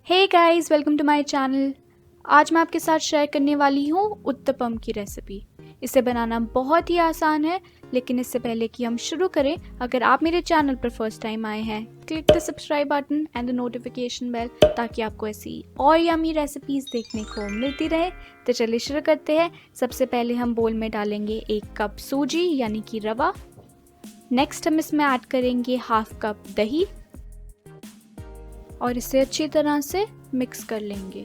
Hey guys, welcome to my channel. आज मैं आपके साथ शेयर करने वाली हूँ उत्तपम की रेसिपी। इसे बनाना बहुत ही आसान है, लेकिन इससे पहले कि हम शुरू करें, अगर आप मेरे चैनल पर फर्स्ट टाइम आए हैं, click the subscribe button and the notification bell ताकि आपको ऐसी और यमी रेसिपीज़ देखने को मिलती रहे। तो चलिए शुरू करते हैं। सबसे पहले हम बोल में डालेंगे 1 कप सूजी यानी कि रवा। नेक्स्ट हम इसमें ऐड करेंगे हाफ कप दही और इसे अच्छी तरह से मिक्स कर लेंगे।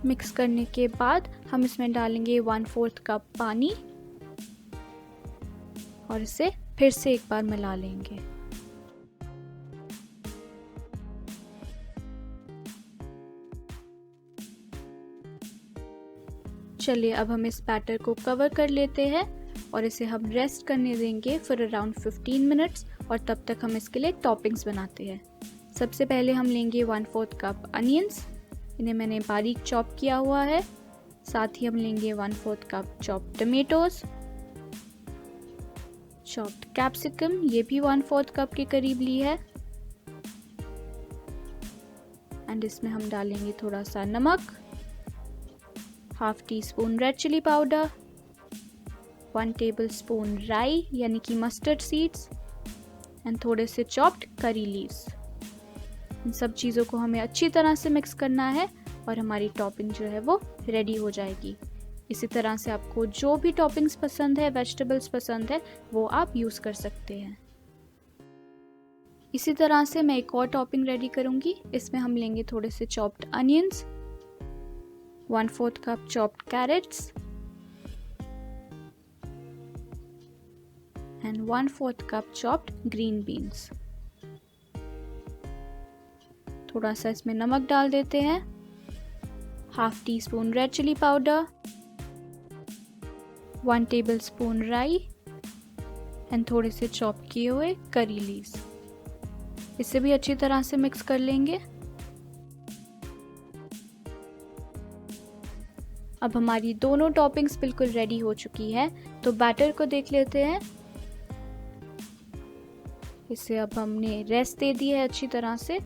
मिक्स करने के बाद हम इसमें डालेंगे 1/4 कप पानी और इसे फिर से एक बार मिला लेंगे। चलिए अब हम इस बैटर को कवर कर लेते हैं और इसे हम रेस्ट करने देंगे फॉर अराउंड 15 मिनट्स। और तब तक हम इसके लिए टॉपिंग्स बनाते हैं। सबसे पहले हम लेंगे 1/4 कप अनियंस, इन्हें मैंने बारीक चॉप किया हुआ है। साथ ही हम लेंगे 1/4 cup chopped tomatoes, chopped capsicum, ये भी 1/4 कप के करीब ली है। एंड इसमें हम डालेंगे थोड़ा सा नमक, half teaspoon red chilli powder, 1 tablespoon राई यानी कि मस्टर्ड सीड्स एंड थोड़े से चॉप्ड करी लीव्स। इन सब चीज़ों को हमें अच्छी तरह से मिक्स करना है और हमारी टॉपिंग जो है वो रेडी हो जाएगी। इसी तरह से आपको जो भी टॉपिंग्स पसंद है, वेजिटेबल्स पसंद है, वो आप यूज़ कर सकते हैं। इसी तरह से मैं एक और टॉपिंग रेडी करूँगी। इसमें हम लेंगे थोड़े से chopped onions, 1/4 cup chopped carrots and 1/4 cup chopped green beans. थोड़ा सा इसमें नमक डाल देते हैं, half teaspoon red chilli powder, 1 tablespoon राई एंड थोड़े से चॉप किए हुए करी लीव्स। इसे भी अच्छी तरह से मिक्स कर लेंगे। अब हमारी दोनों टॉपिंग्स बिल्कुल रेडी हो चुकी है, तो बैटर को देख लेते हैं। इसे अब हमने रेस्ट दे दी है अच्छी तरह से,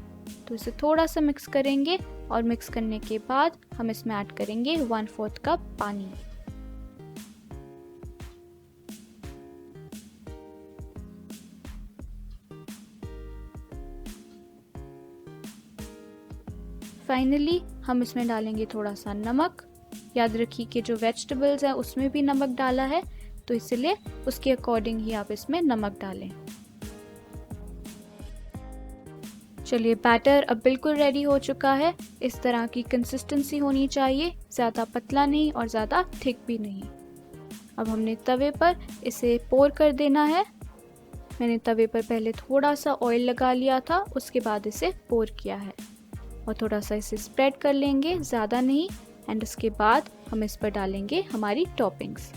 तो इसे थोड़ा सा मिक्स करेंगे और मिक्स करने के बाद हम इसमें ऐड करेंगे 1/4 कप पानी। फाइनली हम इसमें डालेंगे थोड़ा सा नमक। याद रखिए कि जो वेजिटेबल्स है उसमें भी नमक डाला है, तो इसलिए उसके अकॉर्डिंग ही आप इसमें नमक डालें। चलिए बैटर अब बिल्कुल रेडी हो चुका है। इस तरह की कंसिस्टेंसी होनी चाहिए, ज़्यादा पतला नहीं और ज़्यादा थिक भी नहीं। अब हमने तवे पर इसे पोर कर देना है। मैंने तवे पर पहले थोड़ा सा ऑयल लगा लिया था, उसके बाद इसे पोर किया है और थोड़ा सा इसे स्प्रेड कर लेंगे, ज़्यादा नहीं। एंड उसके बाद हम इस पर डालेंगे हमारी टॉपिंग्स।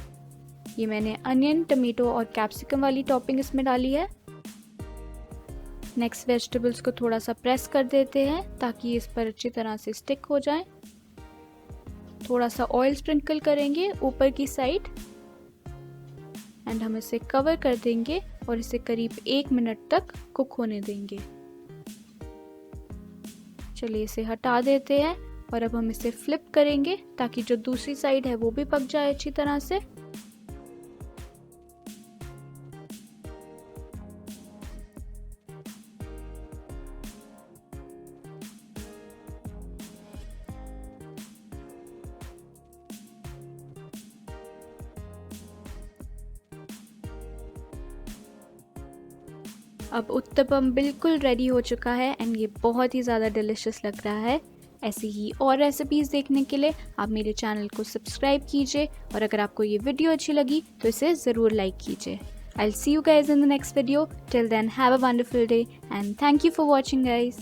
ये मैंने अनियन, टमेटो और कैप्सिकम वाली टॉपिंग इसमें डाली है। नेक्स्ट वेजिटेबल्स को थोड़ा सा प्रेस कर देते हैं ताकि इस पर अच्छी तरह से स्टिक हो जाए। थोड़ा सा ऑयल स्प्रिंकल करेंगे ऊपर की साइड एंड हम इसे कवर कर देंगे और इसे करीब 1 मिनट तक कुक होने देंगे। चलिए इसे हटा देते हैं और अब हम इसे फ्लिप करेंगे ताकि जो दूसरी साइड है वो भी पक जाए अच्छी तरह से। अब उत्तपम बिल्कुल रेडी हो चुका है एंड ये बहुत ही ज़्यादा डिलिशियस लग रहा है। ऐसी ही और रेसिपीज़ देखने के लिए आप मेरे चैनल को सब्सक्राइब कीजिए और अगर आपको ये वीडियो अच्छी लगी तो इसे ज़रूर लाइक कीजिए। I'll see you guys in the next video. Till then, have a wonderful day and thank you for watching, guys.